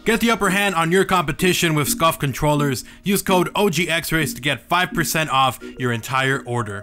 Get the upper hand on your competition with SCUF controllers. Use code OGXRAYZ to get 5% off your entire order.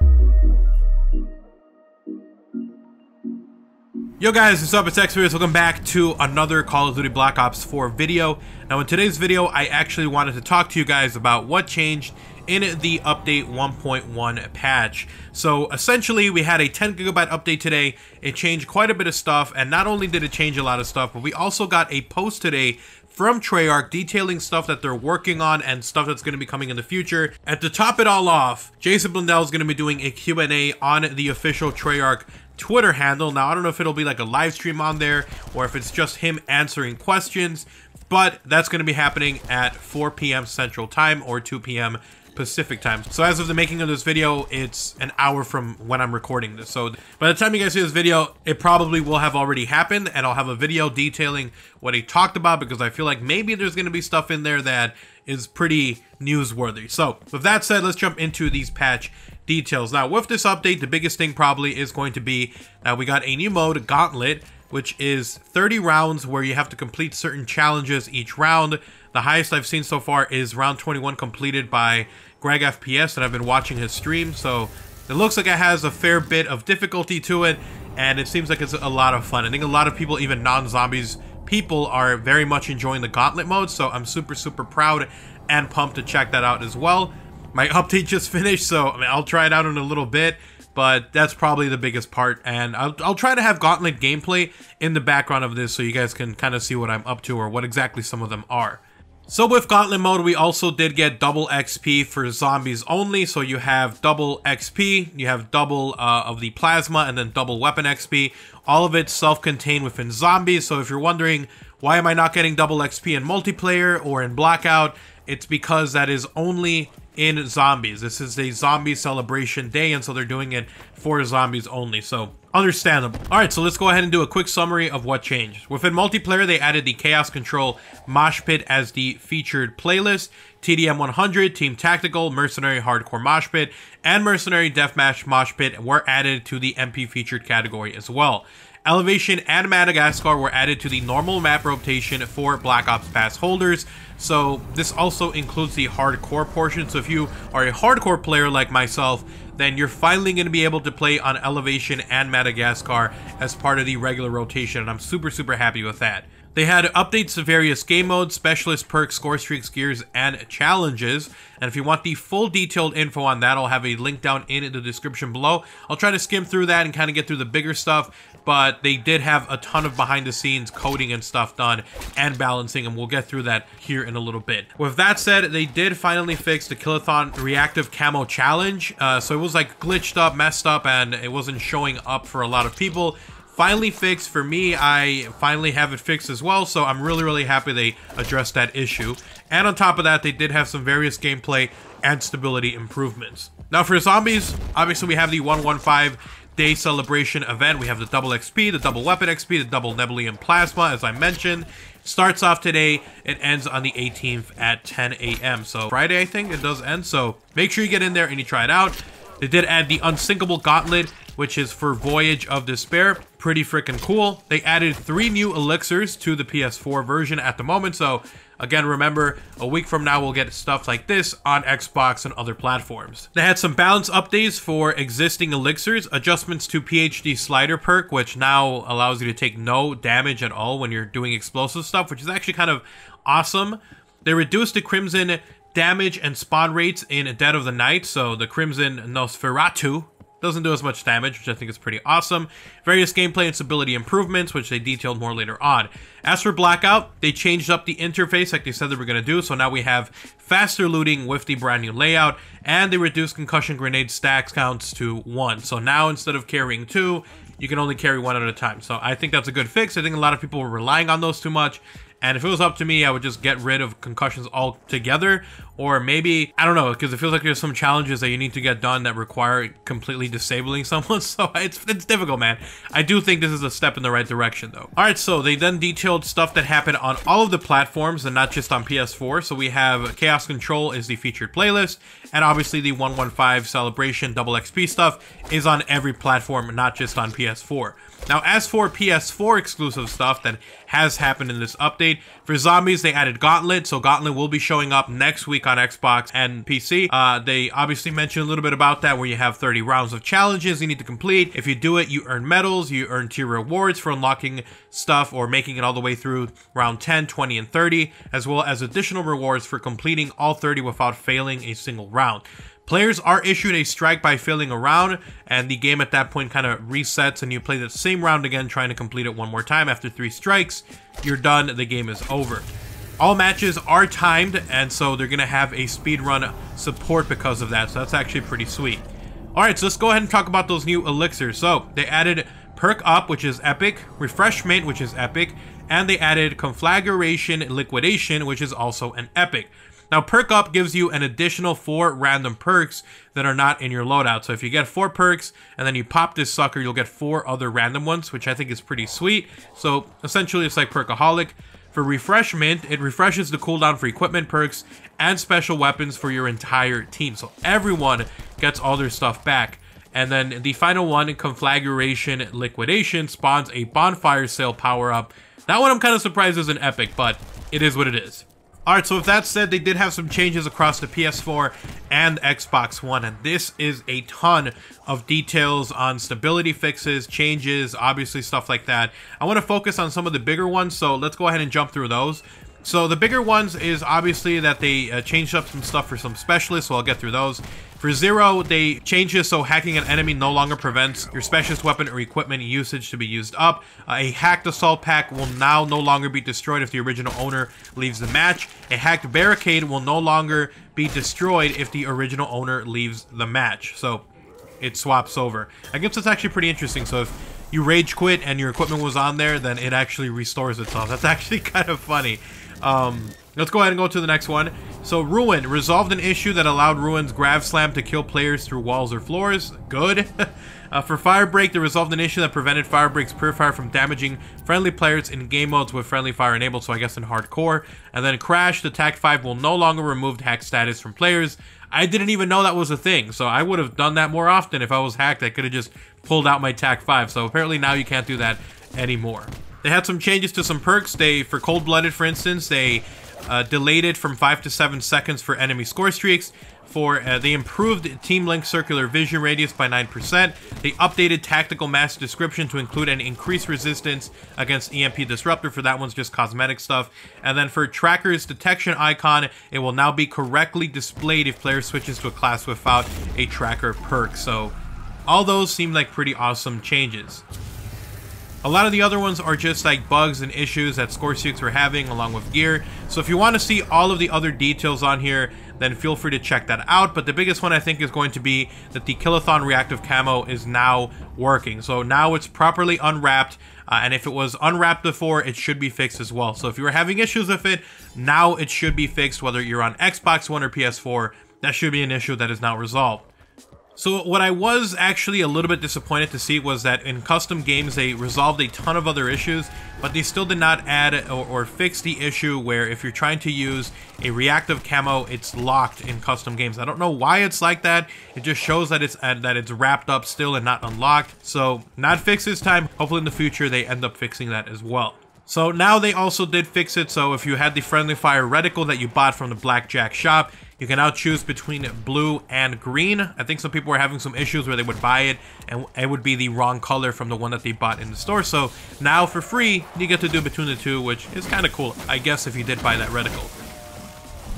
Yo guys, what's up? It's XRAYZ. Welcome back to another Call of Duty Black Ops 4 video. Now in today's video, I actually wanted to talk to you guys about what changed in the update 1.1 patch. So essentially we had a 10 gigabyte update today. It changed quite a bit of stuff, and not only did it change a lot of stuff, but we also got a post today from Treyarch detailing stuff that they're working on and stuff that's going to be coming in the future. And to top it all off, Jason Blundell is going to be doing a Q&A on the official Treyarch Twitter handle. Now I don't know if it'll be like a live stream on there or if it's just him answering questions, but that's going to be happening at 4 p.m. Central Time or 2 p.m. Pacific Time. So as of the making of this video, it's an hour from when I'm recording this. So by the time you guys see this video, it probably will have already happened, and I'll have a video detailing what he talked about, because I feel like maybe there's going to be stuff in there that is pretty newsworthy. So with that said, let's jump into these patch details. Now with this update, the biggest thing probably is going to be that we got a new mode, Gauntlet, which is 30 rounds where you have to complete certain challenges each round. The highest I've seen so far is round 21 completed by Greg FPS, and I've been watching his stream, so it looks like it has a fair bit of difficulty to it, and it seems like it's a lot of fun. I think a lot of people, even non-zombies people, are very much enjoying the Gauntlet mode, so I'm super proud and pumped to check that out as well. My update just finished, so I mean, I'll try it out in a little bit, but that's probably the biggest part, and I'll try to have Gauntlet gameplay in the background of this so you guys can kind of see what I'm up to or what exactly some of them are. So with Gauntlet mode, we also did get double XP for zombies only. So you have double XP, you have double of the plasma, and then double weapon XP. All of it self-contained within zombies. So if you're wondering, why am I not getting double XP in multiplayer or in Blackout? It's because that is only in zombies. This is a zombie celebration day, and so they're doing it for zombies only. So understandable. Alright, so let's go ahead and do a quick summary of what changed. Within multiplayer, they added the Chaos Control Mosh Pit as the featured playlist. TDM 100, Team Tactical, Mercenary Hardcore Mosh Pit, and Mercenary Deathmatch Mosh Pit were added to the MP featured category as well. Elevation and Madagascar were added to the normal map rotation for Black Ops Pass holders. So this also includes the hardcore portion. So if you are a hardcore player like myself, then you're finally going to be able to play on Elevation and Madagascar as part of the regular rotation, and I'm super happy with that. They had updates to various game modes, specialist perks, score streaks, gears, and challenges. And if you want the full detailed info on that, I'll have a link down in the description below. I'll try to skim through that and kind of get through the bigger stuff, but they did have a ton of behind the scenes coding and stuff done and balancing, and we'll get through that here in a little bit. With that said, they did finally fix the Killathon Reactive Camo Challenge. So it was like glitched up, messed up, and it wasn't showing up for a lot of people. Finally fixed for me. I finally have it fixed as well, so I'm really happy they addressed that issue. And on top of that, they did have some various gameplay and stability improvements. Now for zombies, obviously we have the 115 day celebration event. We have the double XP, the double weapon XP, the double Nebulium Plasma, as I mentioned. Starts off today, it ends on the 18th at 10 a.m. So Friday, I think it does end, so make sure you get in there and you try it out. They did add the Unsinkable Gauntlet, which is for Voyage of Despair. Pretty freaking cool. They added 3 new elixirs to the PS4 version at the moment. So again, remember, a week from now, we'll get stuff like this on Xbox and other platforms. They had some balance updates for existing elixirs, adjustments to PhD slider perk, which now allows you to take no damage at all when you're doing explosive stuff, which is actually kind of awesome. They reduced the Crimson damage and spawn rates in Dead of the Night. So the Crimson Nosferatu doesn't do as much damage, which I think is pretty awesome. Various gameplay and stability improvements, which they detailed more later on. As for Blackout, they changed up the interface like they said they were going to do, so now we have faster looting with the brand new layout, and they reduced concussion grenade stacks counts to 1. So now instead of carrying 2, you can only carry 1 at a time. So I think that's a good fix. I think a lot of people were relying on those too much. And if it was up to me, I would just get rid of concussions altogether. Or maybe, I don't know, because it feels like there's some challenges that you need to get done that require completely disabling someone. So it's difficult, man. I do think this is a step in the right direction, though. Alright, so they then detailed stuff that happened on all of the platforms and not just on PS4. So we have Chaos Control is the featured playlist. And obviously the 115 Celebration Double XP stuff is on every platform, not just on PS4. Now, as for PS4 exclusive stuff that has happened in this update, for zombies, they added Gauntlet, so Gauntlet will be showing up next week on Xbox and PC. They obviously mentioned a little bit about that, where you have 30 rounds of challenges you need to complete. If you do it, you earn medals, you earn tier rewards for unlocking stuff or making it all the way through round 10, 20, and 30, as well as additional rewards for completing all 30 without failing a single round. Players are issued a strike by failing a round, and the game at that point kind of resets, and you play the same round again, trying to complete it one more time. After 3 strikes, you're done, the game is over. All matches are timed, and so they're going to have a speedrun support because of that, so that's actually pretty sweet. Alright, so let's go ahead and talk about those new elixirs. So, they added Perk Up, which is epic, Refreshment, which is epic, and they added Conflagration Liquidation, which is also an epic. Now, Perk Up gives you an additional 4 random perks that are not in your loadout. So if you get 4 perks and then you pop this sucker, you'll get 4 other random ones, which I think is pretty sweet. So essentially, it's like Perkaholic. For Refreshment, it refreshes the cooldown for equipment perks and special weapons for your entire team. So everyone gets all their stuff back. And then the final one, Conflagration Liquidation, spawns a Bonfire Sale power-up. That one I'm kind of surprised is an epic, but it is what it is. Alright, so with that said, they did have some changes across the PS4 and Xbox One, and this is a ton of details on stability fixes, changes, obviously stuff like that. I want to focus on some of the bigger ones, so let's go ahead and jump through those. So the bigger ones is obviously that they changed up some stuff for some specialists, so I'll get through those. For Zero, they changed it so hacking an enemy no longer prevents your specialist weapon or equipment usage to be used up. A hacked assault pack will now no longer be destroyed if the original owner leaves the match. A hacked barricade will no longer be destroyed if the original owner leaves the match. So it swaps over. I guess that's actually pretty interesting. So if you rage quit and your equipment was on there, then it actually restores itself. That's actually kind of funny. Let's go ahead and go to the next one. So Ruin resolved an issue that allowed Ruin's Grav Slam to kill players through walls or floors. Good. For Firebreak, they resolved an issue that prevented Firebreak's Purifier from damaging friendly players in game modes with friendly fire enabled, so I guess in hardcore. And then Crash, the TAC 5 will no longer remove hack status from players. I didn't even know that was a thing, so I would have done that more often. If I was hacked, I could have just pulled out my TAC 5. So apparently now you can't do that anymore. They had some changes to some perks. For Cold-Blooded, for instance, they delayed it from 5 to 7 seconds for enemy score streaks. They improved Team Link circular vision radius by 9%. They updated Tactical Mass Description to include an increased resistance against EMP Disruptor. For that one's just cosmetic stuff. And then for Tracker's detection icon, it will now be correctly displayed if player switches to a class without a tracker perk. So all those seem like pretty awesome changes. A lot of the other ones are just like bugs and issues that Scoresics were having along with gear. So if you want to see all of the other details on here, then feel free to check that out. But the biggest one I think is going to be that the Killathon Reactive Camo is now working. So now it's properly unwrapped. And if it was unwrapped before, it should be fixed as well. So if you were having issues with it, now it should be fixed. Whether you're on Xbox One or PS4, that should be an issue that is now resolved. So what I was actually a little bit disappointed to see was that in custom games they resolved a ton of other issues, but they still did not add or fix the issue where if you're trying to use a reactive camo, it's locked in custom games. I don't know why it's like that. It just shows that it's wrapped up still and not unlocked. So not fixed this time. Hopefully in the future they end up fixing that as well. So now they also did fix it, so if you had the friendly fire reticle that you bought from the Blackjack shop, you can now choose between blue and green. I think some people were having some issues where they would buy it and it would be the wrong color from the one that they bought in the store. So now for free, you get to do between the two, which is kind of cool, I guess, if you did buy that reticle.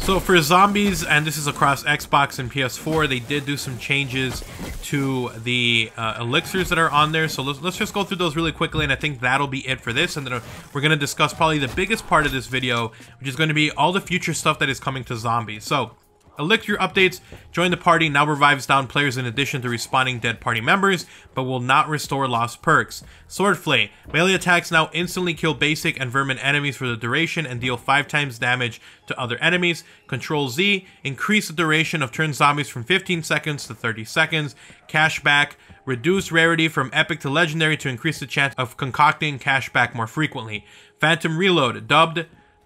So for zombies, and this is across Xbox and PS4, they did do some changes to the elixirs that are on there. So let's just go through those really quickly, and I think that'll be it for this. And then we're going to discuss probably the biggest part of this video, which is going to be all the future stuff that is coming to zombies. So Elixir updates. Join the party now revives down players in addition to respawning dead party members, but will not restore lost perks. Swordflay. Melee attacks now instantly kill basic and vermin enemies for the duration and deal 5 times damage to other enemies. Control Z. Increase the duration of turn zombies from 15 seconds to 30 seconds. Cashback. Reduce rarity from epic to legendary to increase the chance of concocting cashback more frequently. Phantom Reload.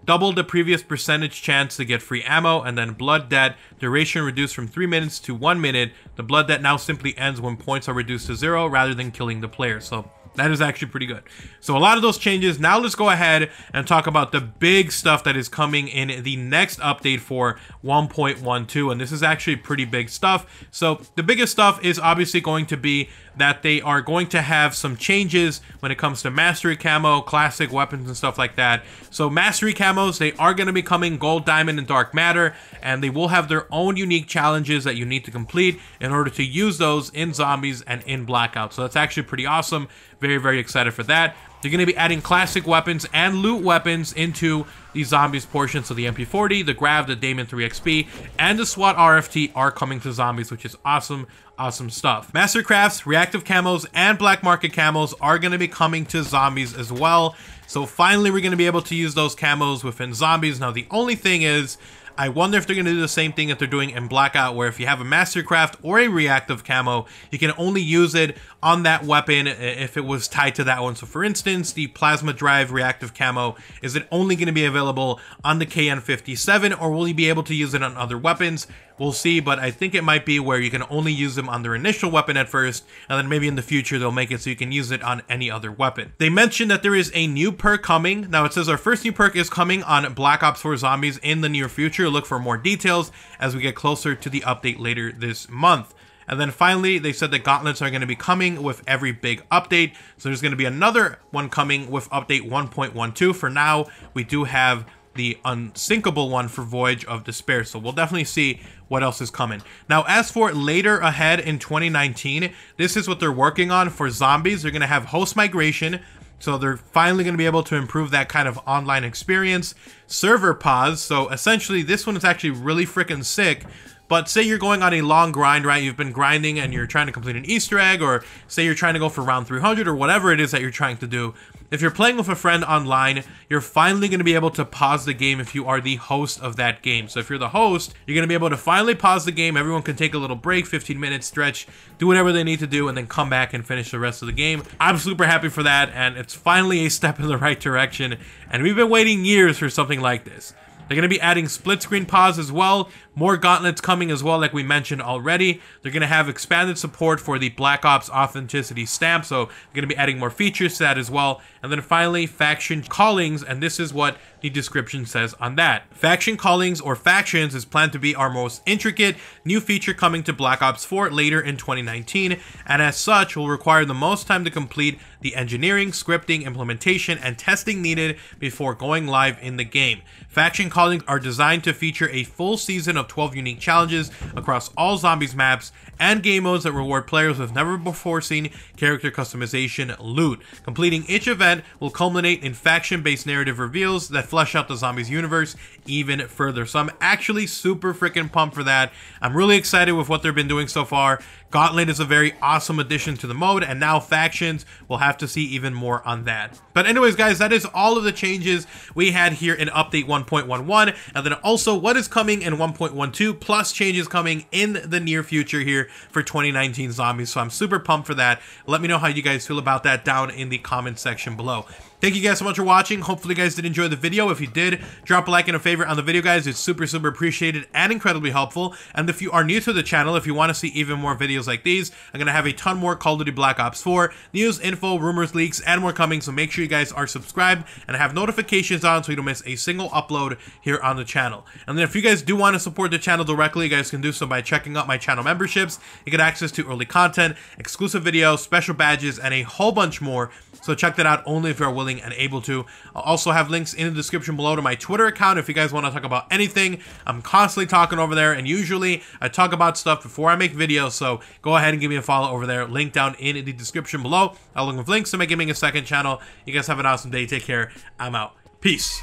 Double the previous percentage chance to get free ammo, and then Blood Debt, duration reduced from 3 minutes to 1 minute. The Blood Debt now simply ends when points are reduced to 0 rather than killing the player. So That is actually pretty good. So a lot of those changes. Now let's go ahead and talk about the big stuff that is coming in the next update for 1.12, and this is actually pretty big stuff. So the biggest stuff is obviously going to be that they are going to have some changes when it comes to mastery camo, classic weapons and stuff like that. So mastery camos, they are going to be coming gold, diamond, and dark matter, and they will have their own unique challenges that you need to complete in order to use those in zombies and in blackout. So that's actually pretty awesome. Very, very excited for that. They're going to be adding classic weapons and loot weapons into the zombies portion. So the MP40, the Grav, the Damon 3XP, and the SWAT RFT are coming to zombies, which is awesome. Awesome stuff. Mastercrafts, reactive camos, and black market camos are going to be coming to zombies as well. So finally, we're going to be able to use those camos within zombies. Now, the only thing is, I wonder if they're going to do the same thing that they're doing in Blackout, where if you have a Mastercraft or a reactive camo, you can only use it on that weapon if it was tied to that one. So for instance, the Plasma Drive reactive camo, is it only going to be available on the KN57, or will you be able to use it on other weapons? We'll see, but I think it might be where you can only use them on their initial weapon at first, and then maybe in the future they'll make it so you can use it on any other weapon. They mentioned that there is a new perk coming. Now it says our first new perk is coming on Black Ops 4 Zombies in the near future. Look for more details as we get closer to the update later this month. And then finally, they said that gauntlets are going to be coming with every big update. So there's going to be another one coming with update 1.12. For now, we do have the unsinkable one for Voyage of Despair. So we'll definitely see what else is coming. Now, as for later ahead in 2019, this is what they're working on for zombies. They're going to have host migration. So they're finally going to be able to improve that kind of online experience. Server pause. So essentially, this one is actually really freaking sick. But say you're going on a long grind, right? You've been grinding and you're trying to complete an Easter egg, or say you're trying to go for round 300 or whatever it is that you're trying to do. If you're playing with a friend online, you're finally going to be able to pause the game if you are the host of that game. So if you're the host, you're going to be able to finally pause the game. Everyone can take a little break, 15 minutes stretch, do whatever they need to do, and then come back and finish the rest of the game. I'm super happy for that, and it's finally a step in the right direction. And we've been waiting years for something like this. They're going to be adding split screen pause as well. More gauntlets coming as well, like we mentioned already. They're going to have expanded support for the Black Ops Authenticity Stamp, so they're going to be adding more features to that as well. And then finally, faction callings, and this is what the description says on that. Faction callings, or factions, is planned to be our most intricate new feature coming to Black Ops 4 later in 2019, and as such will require the most time to complete the engineering, scripting, implementation, and testing needed before going live in the game. Faction callings are designed to feature a full season of 12 unique challenges across all zombies maps and game modes that reward players with never before seen character customization loot. Completing each event will culminate in faction-based narrative reveals that flesh out the zombies universe even further. So I'm actually super freaking pumped for that. I'm really excited with what they've been doing so far. Gauntlet is a very awesome addition to the mode, and now factions, we'll have to see even more on that. But anyways, guys, that is all of the changes we had here in update 1.11, and then also what is coming in 1.12, plus changes coming in the near future here for 2019 zombies. So I'm super pumped for that. Let me know how you guys feel about that down in the comment section below. Thank you guys so much for watching. Hopefully you guys did enjoy the video. If you did, drop a like and a favorite on the video, guys. It's super appreciated and incredibly helpful. And if you are new to the channel, if you want to see even more videos like these, I'm going to have a ton more Call of Duty Black Ops 4 news, info, rumors, leaks, and more coming. So make sure you guys are subscribed and have notifications on so you don't miss a single upload here on the channel. And then if you guys do want to support the channel directly, you guys can do so by checking out my channel memberships. You get access to early content, exclusive videos, special badges, and a whole bunch more. So check that out only if you are willing and able to. I'll also have links in the description below to my Twitter account if you guys want to talk about anything. I'm constantly talking over there, and usually I talk about stuff before I make videos, so go ahead and give me a follow over there. Link down in the description below, along with links to my Gaming a Second channel. You guys have an awesome day. Take care. I'm out. Peace.